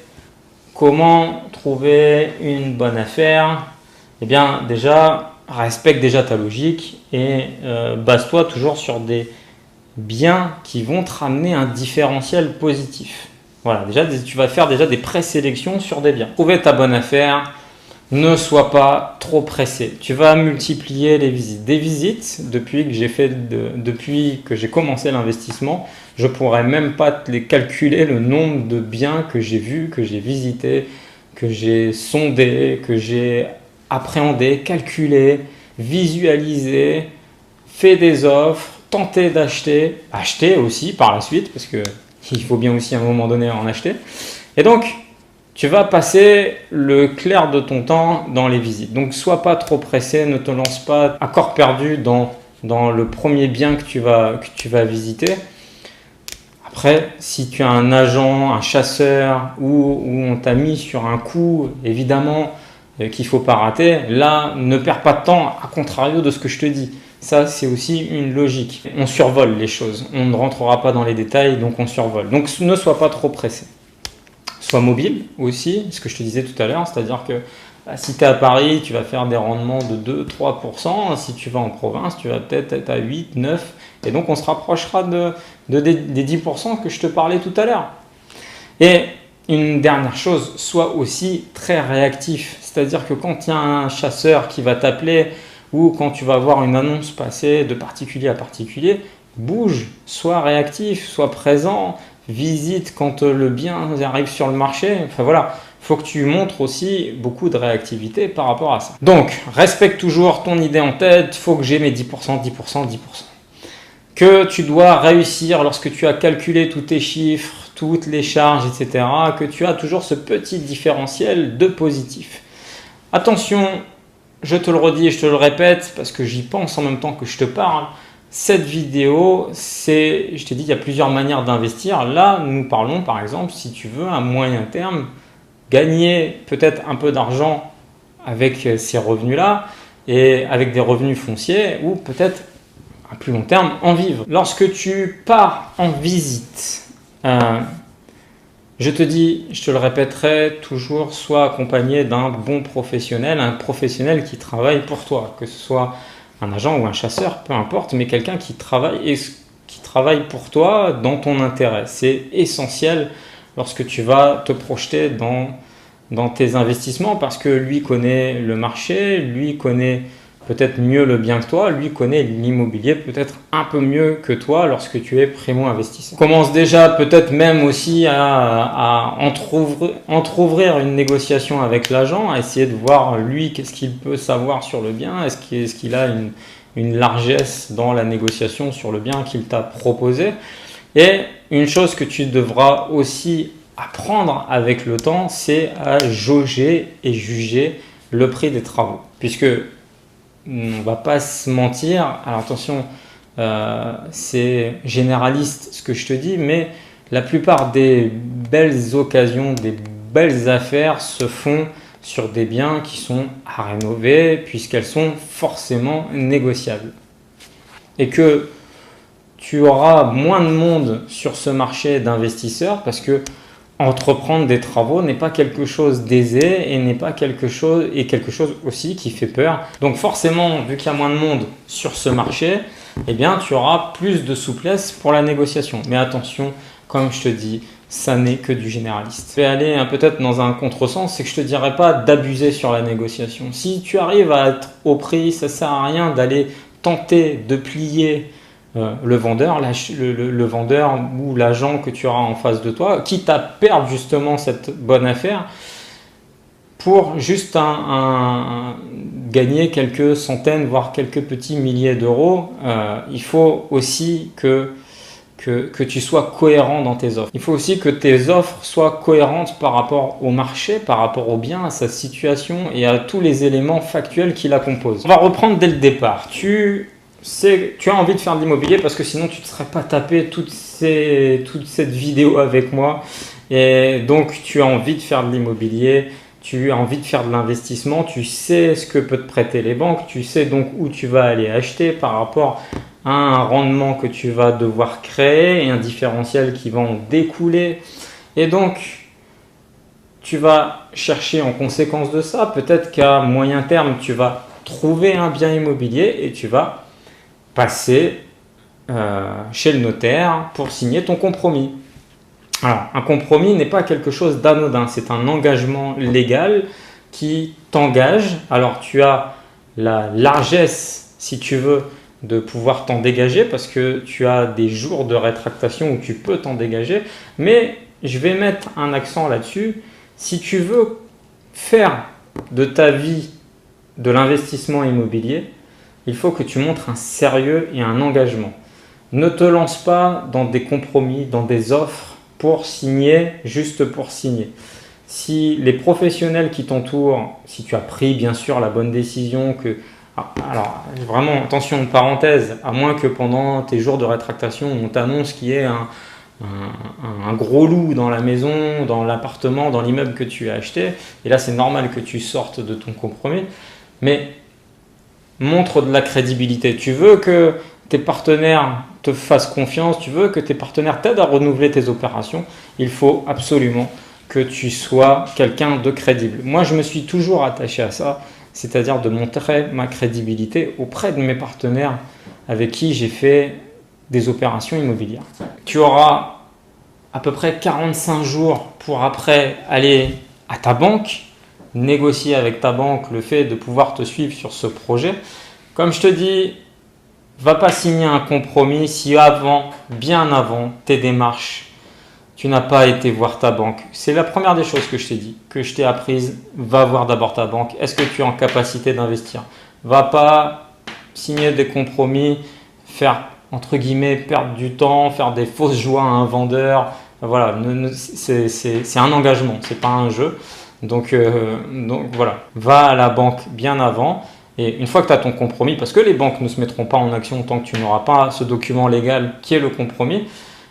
comment trouver une bonne affaire? Eh bien déjà, respecte déjà ta logique et base-toi toujours sur des biens qui vont te ramener un différentiel positif. Voilà, déjà tu vas faire déjà des présélections sur des biens. Trouver ta bonne affaire. Ne sois pas trop pressé. Tu vas multiplier les visites. Des visites, depuis que j'ai commencé l'investissement, je ne pourrais même pas te les calculer le nombre de biens que j'ai vus, que j'ai visités, que j'ai sondés, que j'ai appréhendés, calculés, visualisés, fait des offres, tenté d'acheter, acheter aussi par la suite, parce qu'il faut bien aussi à un moment donné en acheter. Et donc, tu vas passer le clair de ton temps dans les visites. Donc, sois pas trop pressé, ne te lance pas à corps perdu dans le premier bien que tu vas visiter. Après, si tu as un agent, un chasseur où on t'a mis sur un coup, évidemment, qu'il ne faut pas rater, là, ne perds pas de temps, à contrario de ce que je te dis. Ça, c'est aussi une logique. On survole les choses. On ne rentrera pas dans les détails, donc on survole. Donc, ne sois pas trop pressé. Sois mobile aussi, ce que je te disais tout à l'heure, c'est-à-dire que si tu es à Paris, tu vas faire des rendements de 2-3%, si tu vas en province, tu vas peut-être être à 8, 9, et donc on se rapprochera des 10% que je te parlais tout à l'heure. Et une dernière chose, sois aussi très réactif, c'est-à-dire que quand il y a un chasseur qui va t'appeler ou quand tu vas voir une annonce passer de particulier à particulier, bouge, sois réactif, sois présent, visite quand le bien arrive sur le marché. Enfin voilà, il faut que tu montres aussi beaucoup de réactivité par rapport à ça. Donc, respecte toujours ton idée en tête, il faut que j'ai mes 10%, 10%, 10%. Que tu dois réussir lorsque tu as calculé tous tes chiffres, toutes les charges, etc., que tu as toujours ce petit différentiel de positif. Attention, je te le redis et je te le répète parce que j'y pense en même temps que je te parle. Cette vidéo, je t'ai dit, il y a plusieurs manières d'investir. Là, nous parlons par exemple, si tu veux, à moyen terme, gagner peut-être un peu d'argent avec ces revenus-là et avec des revenus fonciers ou peut-être à plus long terme en vivre. Lorsque tu pars en visite, je te dis, je te le répéterai toujours, sois accompagné d'un bon professionnel, un professionnel qui travaille pour toi, que ce soit un agent ou un chasseur, peu importe, mais quelqu'un qui travaille pour toi dans ton intérêt. C'est essentiel lorsque tu vas te projeter dans tes investissements, parce que lui connaît le marché, lui connaît peut-être mieux le bien que toi, lui connaît l'immobilier peut-être un peu mieux que toi lorsque tu es primo-investisseur. Commence déjà peut-être même aussi à entrouvrir une négociation avec l'agent, à essayer de voir lui qu'est-ce qu'il peut savoir sur le bien, est-ce qu'il a une largesse dans la négociation sur le bien qu'il t'a proposé. Et une chose que tu devras aussi apprendre avec le temps, c'est à jauger et juger le prix des travaux. Puisque on va pas se mentir, alors attention, c'est généraliste ce que je te dis, mais la plupart des belles occasions, des belles affaires se font sur des biens qui sont à rénover puisqu'elles sont forcément négociables. Et que tu auras moins de monde sur ce marché d'investisseurs parce que entreprendre des travaux n'est pas quelque chose d'aisé et n'est pas quelque chose aussi qui fait peur. Donc forcément, vu qu'il y a moins de monde sur ce marché, eh bien tu auras plus de souplesse pour la négociation. Mais attention, comme je te dis, ça n'est que du généraliste. Je vais aller peut-être dans un contresens, c'est que je te dirais pas d'abuser sur la négociation. Si tu arrives à être au prix, ça sert à rien d'aller tenter de plier le vendeur, le vendeur ou l'agent que tu auras en face de toi, quitte à perdre justement cette bonne affaire pour juste gagner quelques centaines, voire quelques petits milliers d'euros. Il faut aussi que tu sois cohérent dans tes offres. Il faut aussi que tes offres soient cohérentes par rapport au marché, par rapport au bien, à sa situation et à tous les éléments factuels qui la composent. On va reprendre dès le départ. Tu as envie de faire de l'immobilier parce que sinon tu ne te serais pas tapé toute cette vidéo avec moi. Et donc tu as envie de faire de l'immobilier, tu as envie de faire de l'investissement, tu sais ce que peut te prêter les banques, tu sais donc où tu vas aller acheter par rapport à un rendement que tu vas devoir créer et un différentiel qui va en découler. Et donc tu vas chercher en conséquence de ça, peut-être qu'à moyen terme tu vas trouver un bien immobilier et tu vas passer chez le notaire pour signer ton compromis. Alors, un compromis n'est pas quelque chose d'anodin, c'est un engagement légal qui t'engage. Alors, tu as la largesse, si tu veux, de pouvoir t'en dégager parce que tu as des jours de rétractation où tu peux t'en dégager. Mais je vais mettre un accent là-dessus. Si tu veux faire de ta vie de l'investissement immobilier, il faut que tu montres un sérieux et un engagement. Ne te lance pas dans des compromis, dans des offres pour signer, juste pour signer. Si les professionnels qui t'entourent, si tu as pris bien sûr la bonne décision, alors vraiment attention, parenthèse, à moins que pendant tes jours de rétractation, on t'annonce qu'il y ait un gros loup dans la maison, dans l'appartement, dans l'immeuble que tu as acheté, et là c'est normal que tu sortes de ton compromis, mais montre de la crédibilité. Tu veux que tes partenaires te fassent confiance, tu veux que tes partenaires t'aident à renouveler tes opérations, il faut absolument que tu sois quelqu'un de crédible. Moi, je me suis toujours attaché à ça, c'est-à-dire de montrer ma crédibilité auprès de mes partenaires avec qui j'ai fait des opérations immobilières. Tu auras à peu près 45 jours pour après aller à ta banque, négocier avec ta banque le fait de pouvoir te suivre sur ce projet. Comme je te dis, va pas signer un compromis si bien avant tes démarches, tu n'as pas été voir ta banque. C'est la première des choses que je t'ai dit, que je t'ai apprise. Va voir d'abord ta banque. Est-ce que tu es en capacité d'investir? Va pas signer des compromis, faire entre guillemets perdre du temps, faire des fausses joies à un vendeur. Voilà, c'est un engagement, c'est pas un jeu. Donc voilà, va à la banque bien avant et une fois que tu as ton compromis, parce que les banques ne se mettront pas en action tant que tu n'auras pas ce document légal qui est le compromis,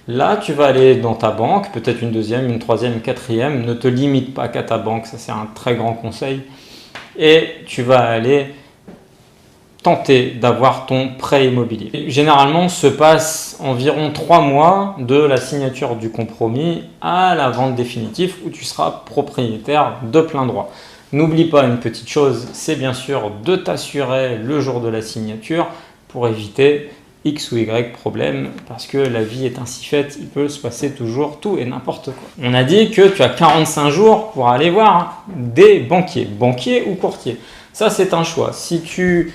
là tu vas aller dans ta banque, peut-être une deuxième, une troisième, une quatrième, ne te limite pas qu'à ta banque, ça c'est un très grand conseil, et tu vas aller tenter d'avoir ton prêt immobilier. Et généralement, se passe environ 3 mois de la signature du compromis à la vente définitive où tu seras propriétaire de plein droit. N'oublie pas une petite chose, c'est bien sûr de t'assurer le jour de la signature pour éviter X ou Y problème, parce que la vie est ainsi faite, il peut se passer toujours tout et n'importe quoi. On a dit que tu as 45 jours pour aller voir des banquiers ou courtiers. Ça, c'est un choix. Si tu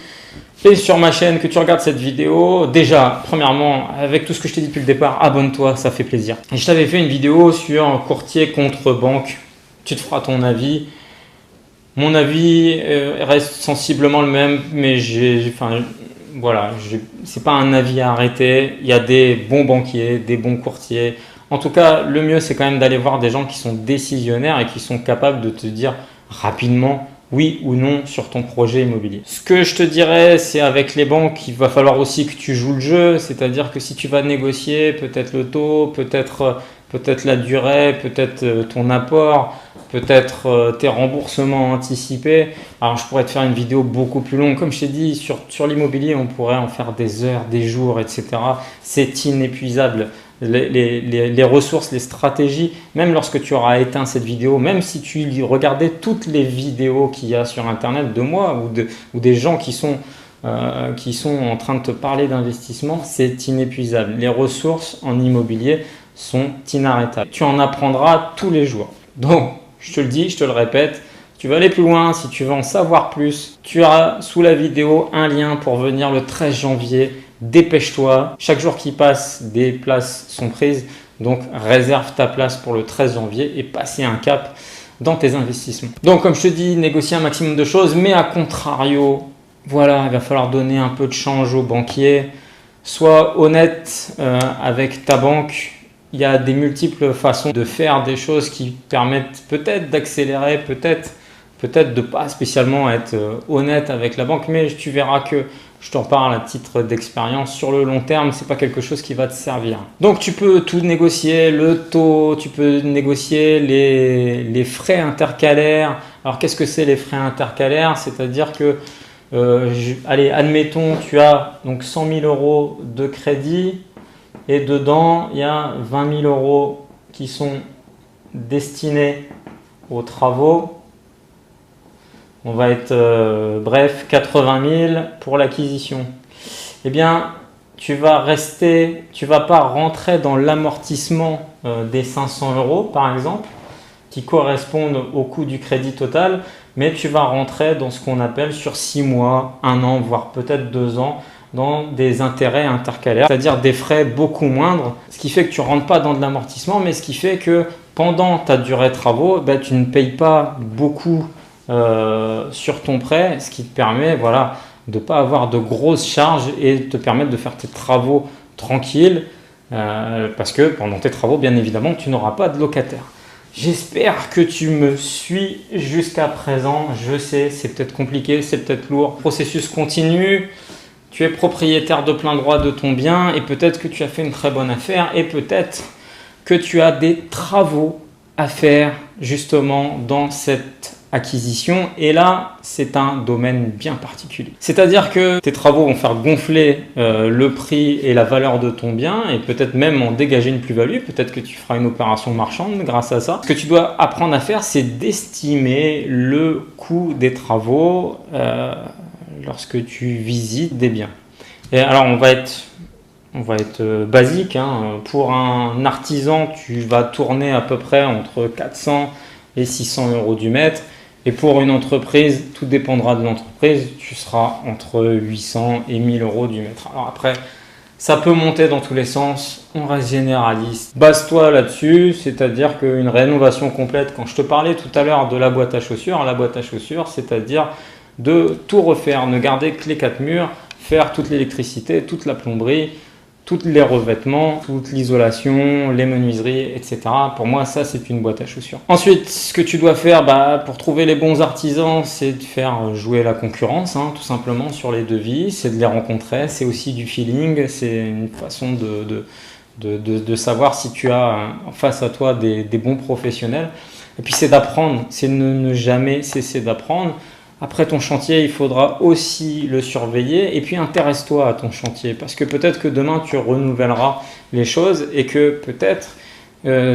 es sur ma chaîne, que tu regardes cette vidéo, déjà, premièrement, avec tout ce que je t'ai dit depuis le départ, abonne-toi, ça fait plaisir. Et je t'avais fait une vidéo sur courtier contre banque. Tu te feras ton avis. Mon avis reste sensiblement le même, mais voilà, c'est pas un avis à arrêter. Il y a des bons banquiers, des bons courtiers. En tout cas, le mieux, c'est quand même d'aller voir des gens qui sont décisionnaires et qui sont capables de te dire rapidement oui ou non sur ton projet immobilier. Ce que je te dirais, c'est avec les banques, il va falloir aussi que tu joues le jeu. C'est-à-dire que si tu vas négocier peut-être le taux, peut-être la durée, peut-être ton apport, peut-être tes remboursements anticipés. Alors, je pourrais te faire une vidéo beaucoup plus longue. Comme je t'ai dit, sur l'immobilier, on pourrait en faire des heures, des jours, etc. C'est inépuisable. Les ressources, les stratégies, même lorsque tu auras éteint cette vidéo, même si tu regardais toutes les vidéos qu'il y a sur Internet de moi ou des gens qui sont en train de te parler d'investissement, c'est inépuisable. Les ressources en immobilier sont inarrêtables. Tu en apprendras tous les jours. Donc, je te le dis, je te le répète, tu veux aller plus loin, si tu veux en savoir plus, tu as sous la vidéo un lien pour venir le 13 janvier. Dépêche-toi. Chaque jour qui passe, des places sont prises. Donc, réserve ta place pour le 13 janvier et passer un cap dans tes investissements. Donc, comme je te dis, négocier un maximum de choses, mais à contrario, voilà, il va falloir donner un peu de change aux banquiers. Sois honnête avec ta banque. Il y a des multiples façons de faire des choses qui permettent peut-être d'accélérer, peut-être de pas spécialement être honnête avec la banque, mais tu verras que je t'en parle à titre d'expérience. Sur le long terme, c'est pas quelque chose qui va te servir. Donc tu peux tout négocier, le taux, tu peux négocier les frais intercalaires. Alors qu'est-ce que c'est les frais intercalaires? C'est-à-dire que, allez, admettons, tu as donc 100 000 euros de crédit. Et dedans, il y a 20 000 euros qui sont destinés aux travaux. On va être, bref, 80 000 pour l'acquisition. Eh bien, tu vas pas rentrer dans l'amortissement des 500 euros, par exemple, qui correspondent au coût du crédit total, mais tu vas rentrer dans ce qu'on appelle sur 6 mois, 1 an, voire peut-être 2 ans, dans des intérêts intercalaires, c'est-à-dire des frais beaucoup moindres, ce qui fait que tu ne rentres pas dans de l'amortissement, mais ce qui fait que pendant ta durée de travaux, tu ne payes pas beaucoup sur ton prêt, ce qui te permet de ne pas avoir de grosses charges et te permettre de faire tes travaux tranquilles, parce que pendant tes travaux, bien évidemment, tu n'auras pas de locataire. J'espère que tu me suis jusqu'à présent. Je sais, c'est peut-être compliqué, c'est peut-être lourd. Le processus continue. Tu es propriétaire de plein droit de ton bien et peut-être que tu as fait une très bonne affaire et peut-être que tu as des travaux à faire justement dans cette acquisition. Et là, c'est un domaine bien particulier. C'est-à-dire que tes travaux vont faire gonfler le prix et la valeur de ton bien et peut-être même en dégager une plus-value. Peut-être que tu feras une opération marchande grâce à ça. Ce que tu dois apprendre à faire, c'est d'estimer le coût des travaux lorsque tu visites des biens. Et alors, on va être basique. Pour un artisan, tu vas tourner à peu près entre 400 et 600 euros du mètre. Et pour une entreprise, tout dépendra de l'entreprise, tu seras entre 800 et 1000 euros du mètre. Alors après, ça peut monter dans tous les sens, on reste généraliste. Base-toi là-dessus, c'est-à-dire qu'une rénovation complète, quand je te parlais tout à l'heure de la boîte à chaussures, c'est-à-dire de tout refaire, ne garder que les 4 murs, faire toute l'électricité, toute la plomberie, tous les revêtements, toute l'isolation, les menuiseries, etc. Pour moi, ça, c'est une boîte à chaussures. Ensuite, ce que tu dois faire pour trouver les bons artisans, c'est de faire jouer la concurrence, tout simplement, sur les devis. C'est de les rencontrer. C'est aussi du feeling. C'est une façon de savoir si tu as face à toi des bons professionnels. Et puis, c'est d'apprendre. C'est ne jamais cesser d'apprendre. Après ton chantier, il faudra aussi le surveiller et puis intéresse-toi à ton chantier parce que peut-être que demain tu renouvelleras les choses et que peut-être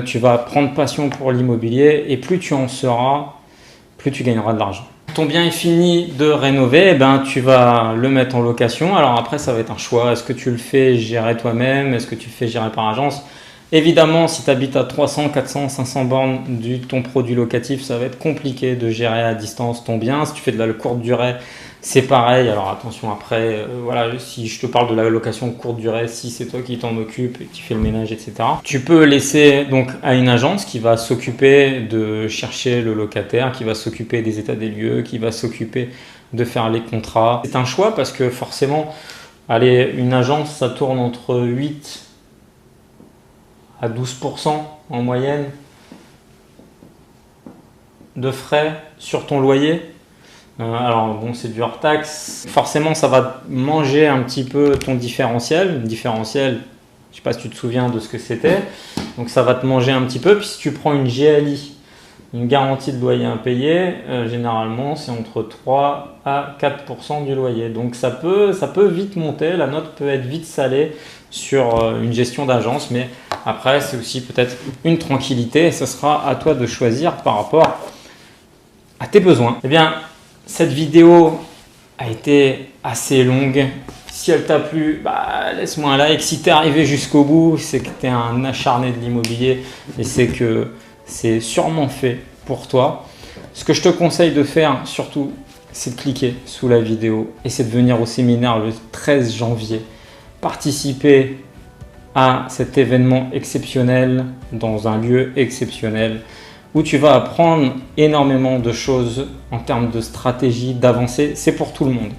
tu vas prendre passion pour l'immobilier et plus tu en seras, plus tu gagneras de l'argent. Ton bien est fini de rénover, eh ben, tu vas le mettre en location. Alors après, ça va être un choix. Est-ce que tu le fais gérer toi-même? Est-ce que tu le fais gérer par agence? Évidemment, si tu habites à 300, 400, 500 bornes de ton produit locatif, ça va être compliqué de gérer à distance ton bien. Si tu fais de la courte durée, c'est pareil. Alors attention, après, voilà, si je te parle de la location courte durée, si c'est toi qui t'en occupe et qui fait le ménage, etc. Tu peux laisser donc à une agence qui va s'occuper de chercher le locataire, qui va s'occuper des états des lieux, qui va s'occuper de faire les contrats. C'est un choix parce que forcément, allez, une agence, ça tourne entre 8 à 12% en moyenne de frais sur ton loyer. Alors bon, c'est du hors taxe. Forcément, ça va manger un petit peu ton différentiel. Le différentiel, je sais pas si tu te souviens de ce que c'était. Donc ça va te manger un petit peu. Puis si tu prends une GLI, une garantie de loyer impayé, généralement c'est entre 3 à 4% du loyer. Donc ça peut vite monter, la note peut être vite salée sur une gestion d'agence, mais après c'est aussi peut-être une tranquillité et ce sera à toi de choisir par rapport à tes besoins. Eh bien, cette vidéo a été assez longue. Si elle t'a plu, laisse-moi un like. Si tu es arrivé jusqu'au bout, c'est que tu es un acharné de l'immobilier et c'est que c'est sûrement fait pour toi. Ce que je te conseille de faire surtout, c'est de cliquer sous la vidéo et c'est de venir au séminaire le 13 janvier. Participer à cet événement exceptionnel dans un lieu exceptionnel où tu vas apprendre énormément de choses en termes de stratégie, d'avancée. C'est pour tout le monde.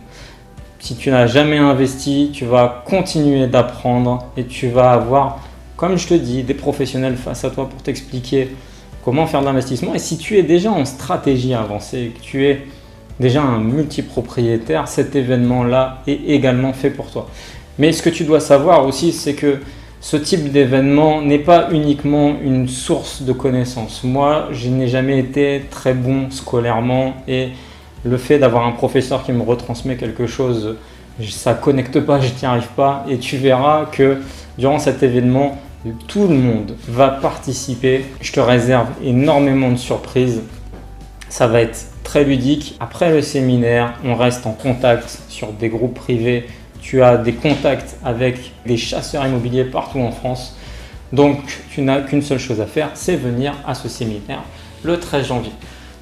Si tu n'as jamais investi, tu vas continuer d'apprendre et tu vas avoir, comme je te dis, des professionnels face à toi pour t'expliquer comment faire de l'investissement. Et si tu es déjà en stratégie avancée, que tu es déjà un multipropriétaire, cet événement-là est également fait pour toi. Mais ce que tu dois savoir aussi, c'est que ce type d'événement n'est pas uniquement une source de connaissances. Moi, je n'ai jamais été très bon scolairement et le fait d'avoir un professeur qui me retransmet quelque chose, ça ne connecte pas, je n'y arrive pas. Et tu verras que durant cet événement, tout le monde va participer. Je te réserve énormément de surprises. Ça va être très ludique. Après le séminaire, on reste en contact sur des groupes privés. Tu as des contacts avec des chasseurs immobiliers partout en France. Donc, tu n'as qu'une seule chose à faire, c'est venir à ce séminaire le 13 janvier.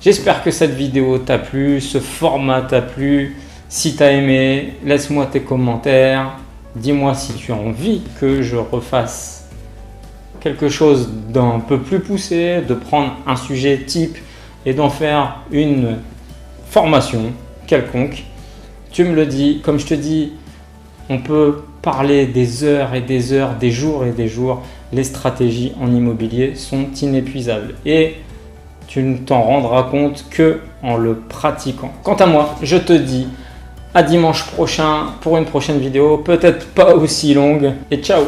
J'espère que cette vidéo t'a plu, ce format t'a plu. Si tu as aimé, laisse-moi tes commentaires. Dis-moi si tu as envie que je refasse quelque chose d'un peu plus poussé, de prendre un sujet type et d'en faire une formation quelconque. Tu me le dis, comme je te dis, on peut parler des heures et des heures, des jours et des jours. Les stratégies en immobilier sont inépuisables et tu ne t'en rendras compte que en le pratiquant. Quant à moi, je te dis à dimanche prochain pour une prochaine vidéo, peut-être pas aussi longue, et ciao!